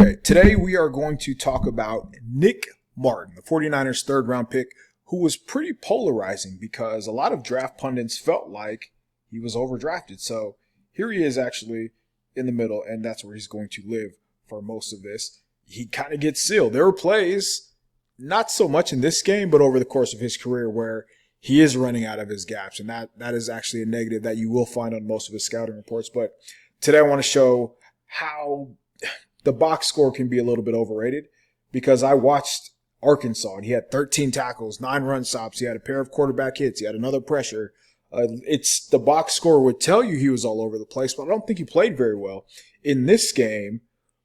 Okay, today we are going to talk about Nick Martin, the 49ers third round pick, who was pretty polarizing because a lot of draft pundits felt like he was overdrafted. So here he is actually in the middle, and that's where he's going to live for most of this. He kind of gets sealed. There were plays, not so much in this game, but over the course of his career where he is running out of his gaps, and that is actually a negative that you will find on most of his scouting reports. But today I want to show how the box score can be a little bit overrated because I watched Arkansas and he had 13 tackles, 9 run stops. He had a pair of quarterback hits. He had another pressure. It's the box score would tell you he was all over the place, but I don't think he played very well. In this game,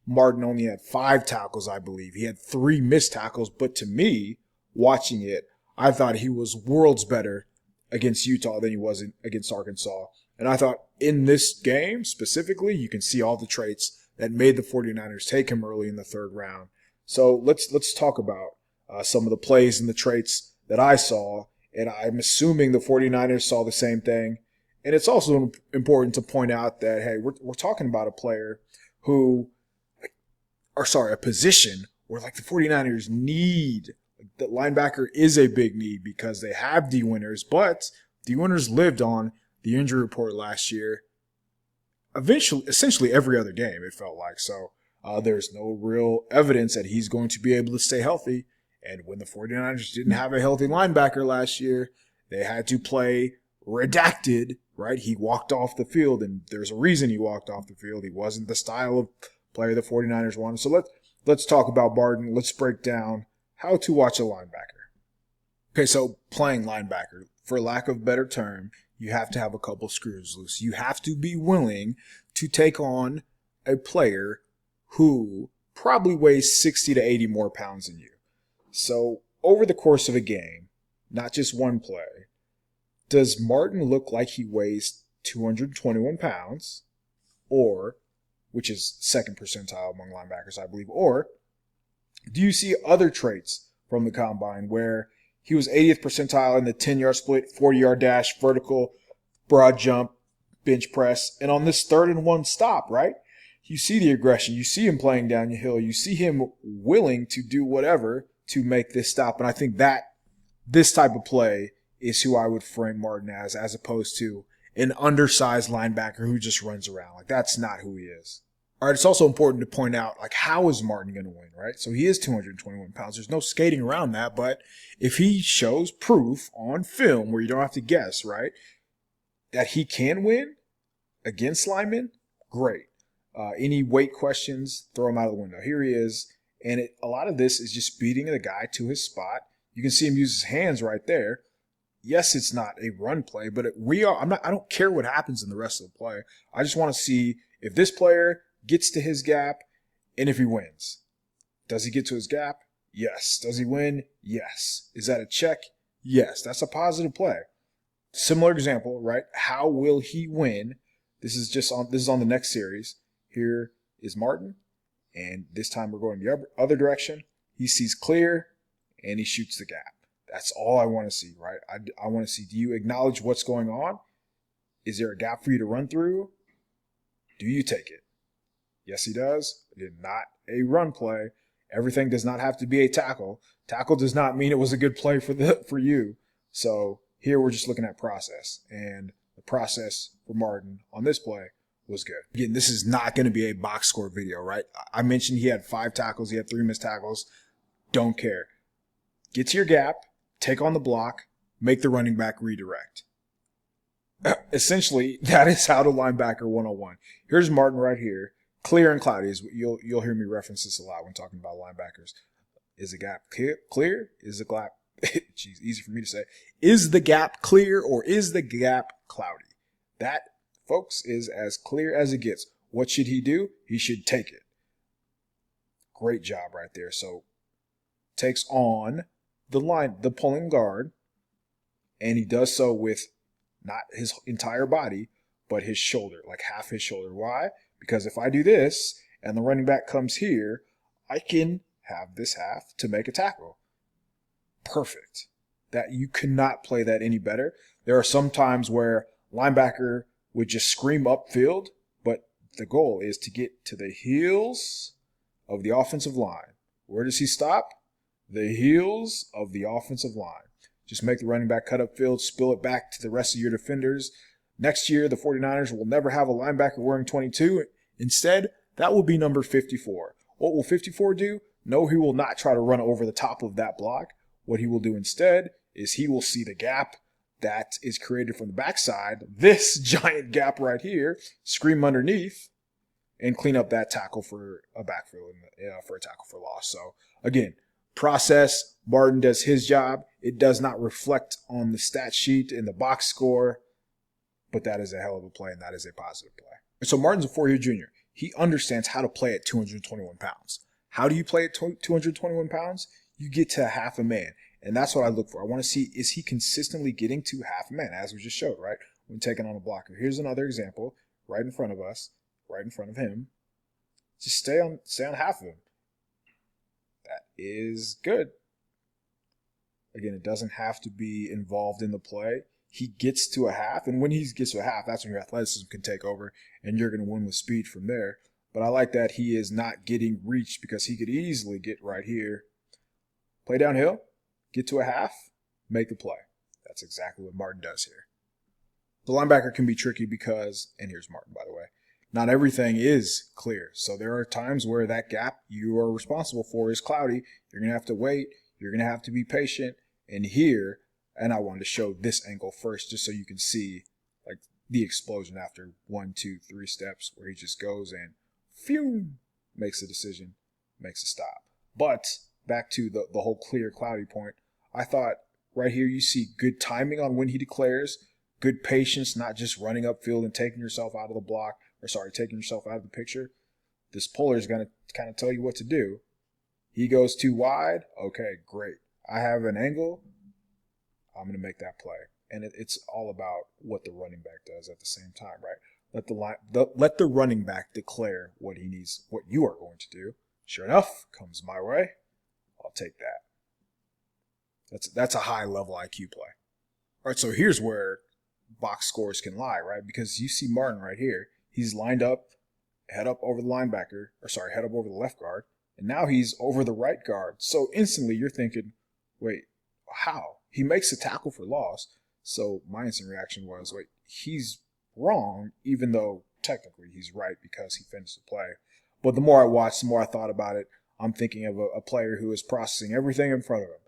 Martin only had 5 tackles, I believe. He had 3 missed tackles, but to me, watching it, I thought he was worlds better against Utah than he was against Arkansas. And I thought in this game specifically, you can see all the traits that made the 49ers take him early in the third round. So let's talk about some of the plays and the traits that I saw, and I'm assuming the 49ers saw the same thing. And it's also important to point out that, hey, we're talking about a player who, a position where like the 49ers need. The linebacker is a big need because they have D Winners, but D Winners lived on the injury report last year. Essentially every other game, it felt like. So there's no real evidence that he's going to be able to stay healthy. And when the 49ers didn't have a healthy linebacker last year, they had to play redacted, right? He walked off the field, and there's a reason he walked off the field. He wasn't the style of player the 49ers wanted. So let's talk about Martin. Let's break down how to watch a linebacker. Okay, so playing linebacker, for lack of a better term, you have to have a couple screws loose. You have to be willing to take on a player who probably weighs 60 to 80 more pounds than you. So over the course of a game, not just one play, does Martin look like he weighs 221 pounds, or, which is second percentile among linebackers, I believe, or do you see other traits from the combine where he was 80th percentile in the 10-yard split, 40-yard dash, vertical, broad jump, bench press. And on this 3rd and 1 stop, right, you see the aggression. You see him playing down the hill. You see him willing to do whatever to make this stop. And I think that this type of play is who I would frame Martin as opposed to an undersized linebacker who just runs around. Like, that's not who he is. All right, it's also important to point out, like, how is Martin going to win, right? So he is 221 pounds. There's no skating around that, but if he shows proof on film where you don't have to guess, right, that he can win against linemen, great. Any weight questions, throw him out of the window. Here he is, and a lot of this is just beating the guy to his spot. You can see him use his hands right there. Yes, it's not a run play, but I don't care what happens in the rest of the play. I just want to see if this player gets to his gap, and if he wins. Does he get to his gap? Yes. Does he win? Yes. Is that a check? Yes. That's a positive play. Similar example, right? How will he win? This is on the next series. Here is Martin, and this time we're going the other direction. He sees clear, and he shoots the gap. That's all I want to see, right? I want to see, do you acknowledge what's going on? Is there a gap for you to run through? Do you take it? Yes, he does. It is not a run play. Everything does not have to be a tackle. Tackle does not mean it was a good play for you. So here we're just looking at process. And the process for Martin on this play was good. Again, this is not going to be a box score video, right? I mentioned he had 5 tackles. He had 3 missed tackles. Don't care. Get to your gap, take on the block, make the running back redirect. Essentially, that is how to linebacker 101. Here's Martin right here. Clear and cloudy is you'll hear me reference this a lot when talking about linebackers. Is the gap clear? Is the gap geez, easy for me to say. Is the gap clear or is the gap cloudy? That, folks, is as clear as it gets. What should he do? He should take it. Great job right there. So takes on the pulling guard, and he does so with not his entire body, but his shoulder, like half his shoulder. Why? Because if I do this and the running back comes here, I can have this half to make a tackle. Perfect. That you cannot play that any better. There are some times where linebacker would just scream upfield, but the goal is to get to the heels of the offensive line. Where does he stop? The heels of the offensive line. Just make the running back cut up field, spill it back to the rest of your defenders. Next year, the 49ers will never have a linebacker wearing 22. Instead, that will be number 54. What will 54 do? No, he will not try to run over the top of that block. What he will do instead is he will see the gap that is created from the backside, this giant gap right here, scream underneath, and clean up that tackle for a backfield, for a tackle for loss. So, again, process, Martin does his job. It does not reflect on the stat sheet in the box score, but that is a hell of a play, and that is a positive play. And so Martin's a four-year junior. He understands how to play at 221 pounds. How do you play at 221 pounds? You get to half a man, and that's what I look for. I want to see, is he consistently getting to half a man, as we just showed, right, when taking on a blocker. Here's another example right in front of us, right in front of him. Just stay on half of him. That is good. Again, it doesn't have to be involved in the play. He gets to a half, and when he gets to a half, that's when your athleticism can take over, and you're going to win with speed from there. But I like that he is not getting reached because he could easily get right here, play downhill, get to a half, make the play. That's exactly what Martin does here. The linebacker can be tricky because, and here's Martin, by the way, not everything is clear. So there are times where that gap you are responsible for is cloudy. You're going to have to wait. You're going to have to be patient. And here, and I wanted to show this angle first just so you can see like the explosion after 1, 2, 3 steps where he just goes and phew, makes a decision, makes a stop. But back to the whole clear cloudy point, I thought right here you see good timing on when he declares, good patience, not just running upfield and taking yourself out of the block, taking yourself out of the picture. This puller is going to kind of tell you what to do. He goes too wide. Okay, great. I have an angle. I'm going to make that play. And it's all about what the running back does at the same time, right? Let the running back declare what he needs, what you are going to do. Sure enough, comes my way. I'll take that. That's a high level IQ play. All right, so here's where box scores can lie, right? Because you see Martin right here. He's lined up, head up over the head up over the left guard, and now he's over the right guard. So instantly you're thinking, wait, how? He makes a tackle for loss. So my instant reaction was, wait, he's wrong, even though technically he's right because he finished the play. But the more I watched, the more I thought about it, I'm thinking of a player who is processing everything in front of him.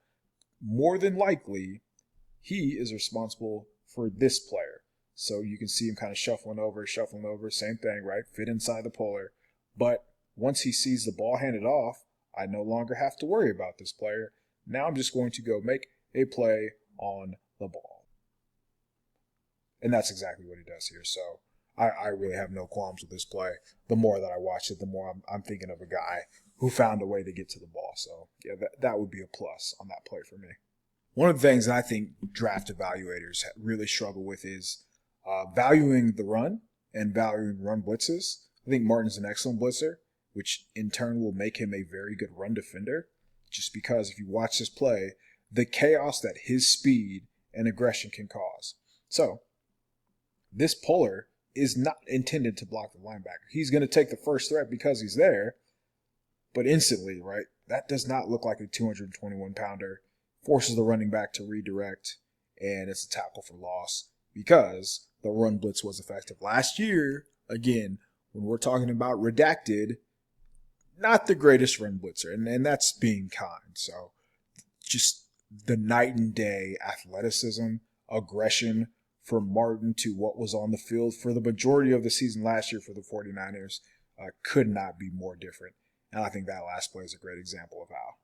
More than likely, he is responsible for this player. So you can see him kind of shuffling over, same thing, right? Fit inside the puller. But once he sees the ball handed off, I no longer have to worry about this player. Now I'm just going to go make a play on the ball. And that's exactly what he does here. So I really have no qualms with this play. The more that I watch it, the more I'm thinking of a guy who found a way to get to the ball. So yeah, that would be a plus on that play for me. One of the things that I think draft evaluators really struggle with is valuing the run and valuing run blitzes. I think Martin's an excellent blitzer, which in turn will make him a very good run defender. Just because if you watch this play, the chaos that his speed and aggression can cause. So this puller is not intended to block the linebacker. He's going to take the first threat because he's there, but instantly, right, that does not look like a 221-pounder. Forces the running back to redirect, and it's a tackle for loss because the run blitz was effective. Last year, again, when we're talking about redacted, not the greatest run blitzer, and that's being kind. So just the night and day athleticism, aggression from Martin to what was on the field for the majority of the season last year for the 49ers could not be more different. And I think that last play is a great example of how.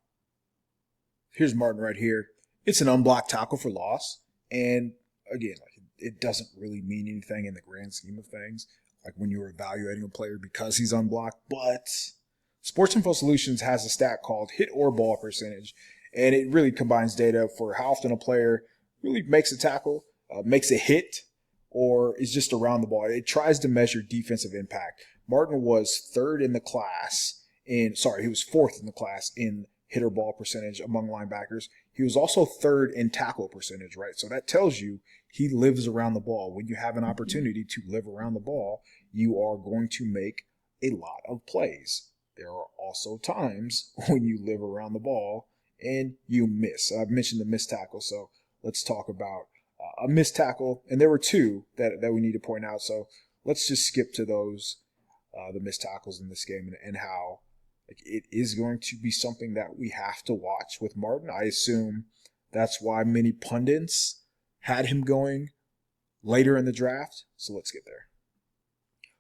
Here's Martin right here. It's an unblocked tackle for loss. And again, it doesn't really mean anything in the grand scheme of things, like when you're evaluating a player because he's unblocked. But Sports Info Solutions has a stat called hit or ball percentage, and it really combines data for how often a player really makes a tackle, makes a hit, or is just around the ball. It tries to measure defensive impact. Martin was he was fourth in the class in hit or ball percentage among linebackers. He was also third in tackle percentage, right? So that tells you he lives around the ball. When you have an opportunity to live around the ball, you are going to make a lot of plays. There are also times when you live around the ball and you miss. I've mentioned the missed tackle, so let's talk about a missed tackle. And there were two that we need to point out, so let's just skip to those, the missed tackles in this game and how it is going to be something that we have to watch with Martin. I assume that's why many pundits had him going later in the draft, so let's get there.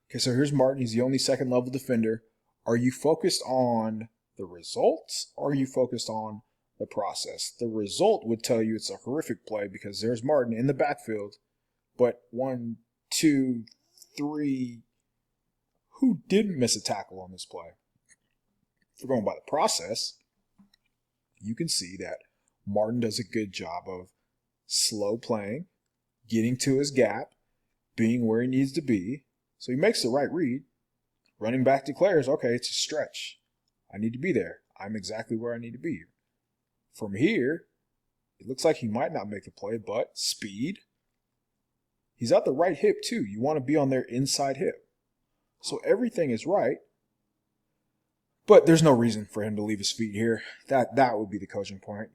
Okay, so here's Martin. He's the only second-level defender. Are you focused on the results, or are you focused on the process? The result would tell you it's a horrific play because there's Martin in the backfield, but 1, 2, 3, who didn't miss a tackle on this play? If we're going by the process, you can see that Martin does a good job of slow playing, getting to his gap, being where he needs to be. So he makes the right read. Running back declares, okay, it's a stretch. I need to be there. I'm exactly where I need to be. From here, it looks like he might not make the play, but speed. He's at the right hip too. You want to be on their inside hip. So everything is right. But there's no reason for him to leave his feet here. That would be the coaching point.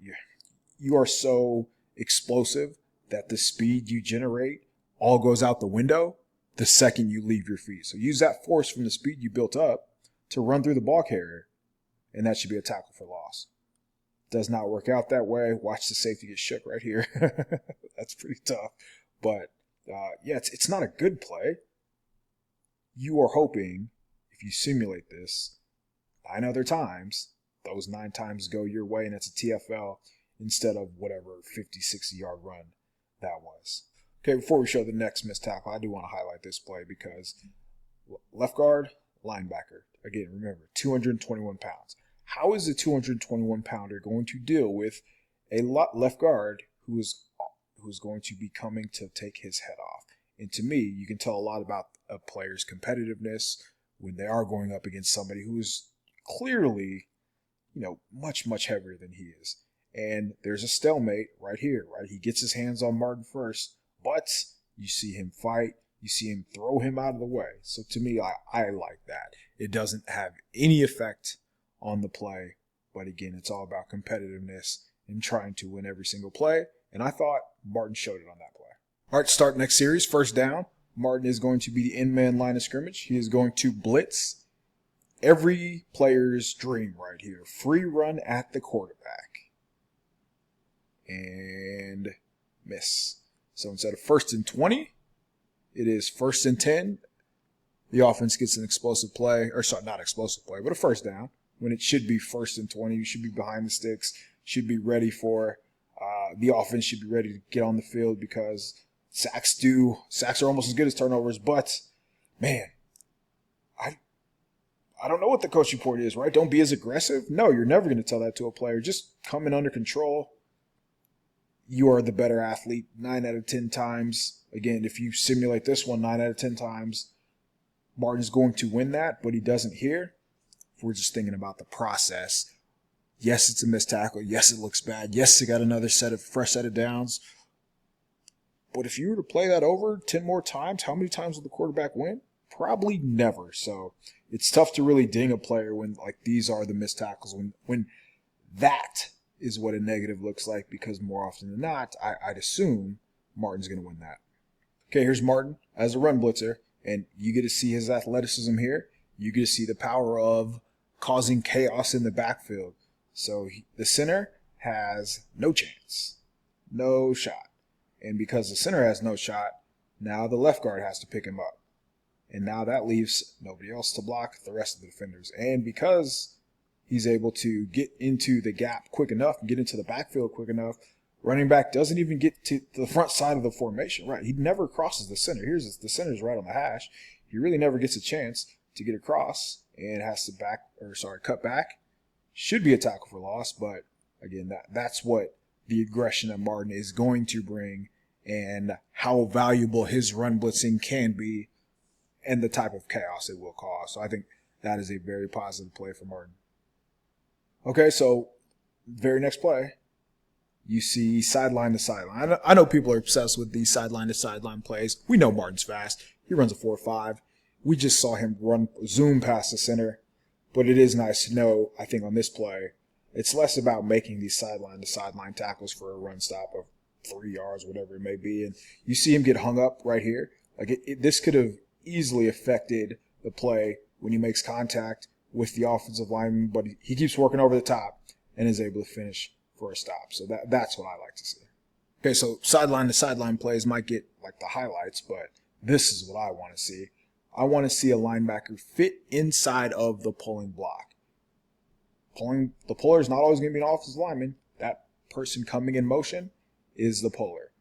You are so explosive that the speed you generate all goes out the window the second you leave your feet. So use that force from the speed you built up to run through the ball carrier, and that should be a tackle for loss. Does not work out that way. Watch the safety get shook right here. That's pretty tough. But, it's not a good play. You are hoping, if you simulate this 9 other times, those 9 times go your way, and it's a TFL instead of whatever 50, 60-yard run that was. Okay, before we show the next missed tackle, I do want to highlight this play because left guard, linebacker. Again, remember, 221 pounds. How is a 221-pounder going to deal with a left guard who's going to be coming to take his head off? And to me, you can tell a lot about a player's competitiveness when they are going up against somebody who is clearly, much, much heavier than he is. And there's a stalemate right here, right? He gets his hands on Martin first, but you see him fight. You see him throw him out of the way. So to me, I like that. It doesn't have any effect on the play. But again, it's all about competitiveness and trying to win every single play. And I thought Martin showed it on that play. All right, start next series. First down. Martin is going to be the in-man line of scrimmage. He is going to blitz. Every player's dream right here. Free run at the quarterback. And miss. So instead of 1st and 20, it is 1st and 10. The offense gets an explosive play, or sorry, not explosive play, but a first down. When it should be 1st and 20, you should be behind the sticks, should be ready for, the offense should be ready to get on the field because sacks are almost as good as turnovers, but man, I don't know what the coach report is, right? Don't be as aggressive. No, you're never going to tell that to a player. Just come in under control. You are the better athlete 9 out of 10 times. Again, if you simulate this one 9 out of 10 times, Martin's going to win that, but he doesn't here. If we're just thinking about the process, yes, it's a missed tackle. Yes, it looks bad. Yes, they got another fresh set of downs. But if you were to play that over 10 more times, how many times will the quarterback win? Probably never. So it's tough to really ding a player when these are the missed tackles, when that is what a negative looks like, because more often than not, I'd assume Martin's going to win that. Okay, here's Martin as a run blitzer, and you get to see his athleticism here. You get to see the power of causing chaos in the backfield. So the center has no chance, no shot. And because the center has no shot, now the left guard has to pick him up. And now that leaves nobody else to block the rest of the defenders. And because he's able to get into the gap quick enough and get into the backfield quick enough, running back doesn't even get to the front side of the formation, right? He never crosses the center. The center's right on the hash. He really never gets a chance to get across and has to cut back. Should be a tackle for loss, but again, that's what the aggression that Martin is going to bring and how valuable his run blitzing can be and the type of chaos it will cause. So I think that is a very positive play for Martin. Okay, so very next play, you see sideline to sideline. I know people are obsessed with these sideline to sideline plays. We know Martin's fast. He runs a 4.5. We just saw him zoom past the center. But it is nice to know, I think, on this play, it's less about making these sideline-to-sideline tackles for a run stop of 3 yards, whatever it may be. And you see him get hung up right here. Like this could have easily affected the play when he makes contact with the offensive lineman, but he keeps working over the top and is able to finish for a stop. So that's what I like to see. Okay, so sideline-to-sideline plays might get like the highlights, but this is what I want to see. I want to see a linebacker fit inside of the pulling block. The puller is not always going to be an offensive lineman. That person coming in motion is the puller.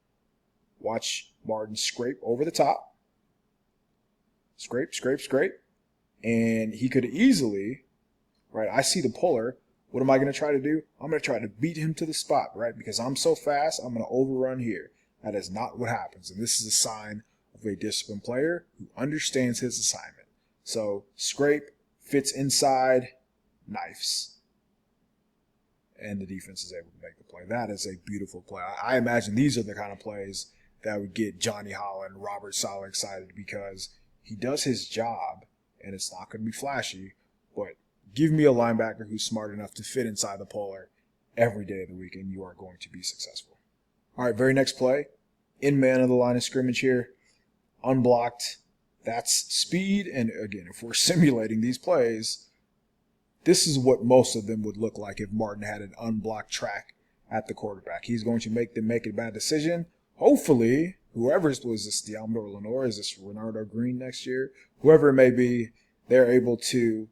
Watch Martin scrape over the top. Scrape. And he could easily, right, I see the puller. What am I going to try to do? I'm going to try to beat him to the spot, right? Because I'm so fast, I'm going to overrun here. That is not what happens. And this is a sign of a disciplined player who understands his assignment. So scrape, fits inside, knifes. And the defense is able to make the play. That is a beautiful play. I imagine these are the kind of plays that would get Johnny Holland, Robert Saleh excited because he does his job, and it's not going to be flashy, but give me a linebacker who's smart enough to fit inside the puller every day of the week, and you are going to be successful. All right, very next play. In man of the line of scrimmage here. Unblocked. That's speed, and again, if we're simulating these plays, this is what most of them would look like if Martin had an unblocked track at the quarterback. He's going to make them make a bad decision. Hopefully, whoever was this, Dialmado Lenore, is this Renardo Green next year? Whoever it may be, they're able to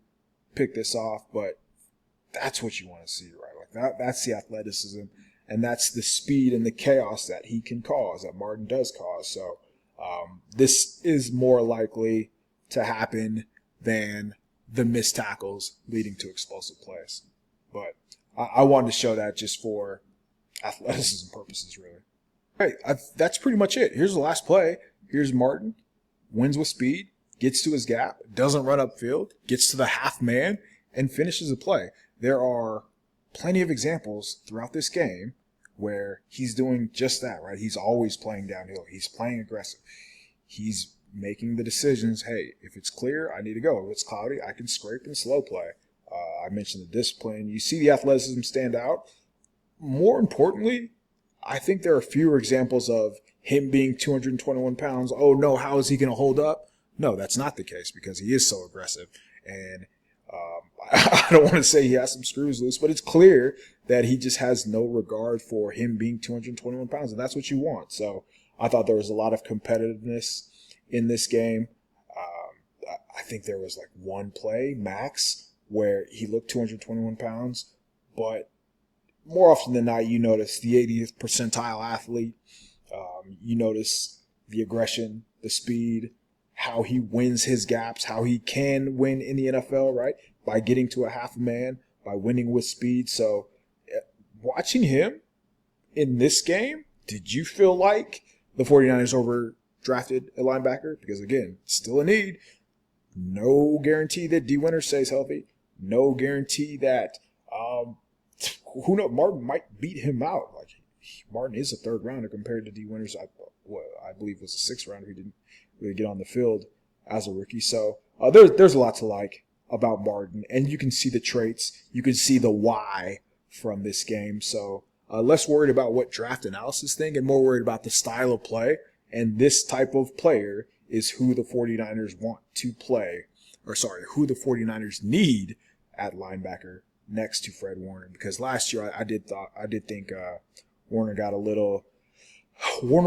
pick this off, but that's what you want to see, right? Like that's the athleticism, and that's the speed and the chaos that he can cause, that Martin does cause. So this is more likely to happen than the missed tackles leading to explosive plays. But I wanted to show that just for athleticism purposes, really. Hey, that's pretty much it. Here's the last play. Here's Martin, wins with speed, gets to his gap, doesn't run upfield, gets to the half man, and finishes the play. There are plenty of examples throughout this game where he's doing just that, right? He's always playing downhill. He's playing aggressive. He's making the decisions, hey, if it's clear, I need to go. If it's cloudy, I can scrape and slow play. I mentioned the discipline. You see the athleticism stand out. More importantly, I think there are fewer examples of him being 221 pounds. Oh, no, how is he going to hold up? No, that's not the case because he is so aggressive. And I don't want to say he has some screws loose, but it's clear that he just has no regard for him being 221 pounds, and that's what you want. So I thought there was a lot of competitiveness in this game. I think there was like one play, max, where he looked 221 pounds, but more often than not, you notice the 80th percentile athlete. You notice the aggression, the speed, how he wins his gaps, how he can win in the NFL, right? By getting to a half a man, by winning with speed. So watching him in this game, did you feel like the 49ers overdrafted a linebacker? Because again, still a need. No guarantee that D. Winter stays healthy. No guarantee that who knows, Martin might beat him out. Like Martin is a third rounder compared to D. Winters. I believe was a sixth rounder. He didn't really get on the field as a rookie. So there's a lot to like about Martin, and you can see the traits. You can see the why from this game. So less worried about what draft analysis think and more worried about the style of play. And this type of player is who the 49ers want to play, who the 49ers need at linebacker next to Fred Warner. Because last year I did think Warner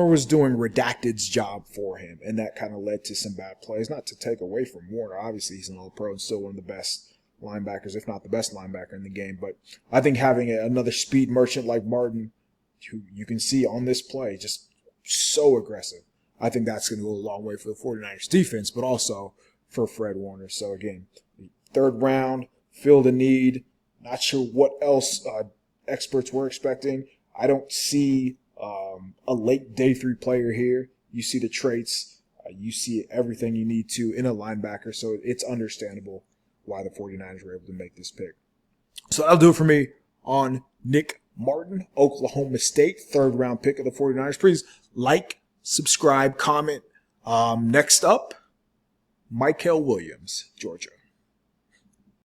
was doing Redacted's job for him, and that kind of led to some bad plays. Not to take away from Warner. Obviously, he's an All-Pro and still one of the best linebackers, if not the best linebacker in the game. But I think having another speed merchant like Martin, who you can see on this play, just so aggressive, I think that's going to go a long way for the 49ers defense, but also for Fred Warner. So again, third round, filled a need. Not sure what else experts were expecting. I don't see a late day 3 player here. You see the traits. You see everything you need to in a linebacker. So it's understandable why the 49ers were able to make this pick. So that'll do it for me on Nick Martin, Oklahoma State, third round pick of the 49ers. Please like, subscribe, comment. Next up, Mykel Williams, Georgia.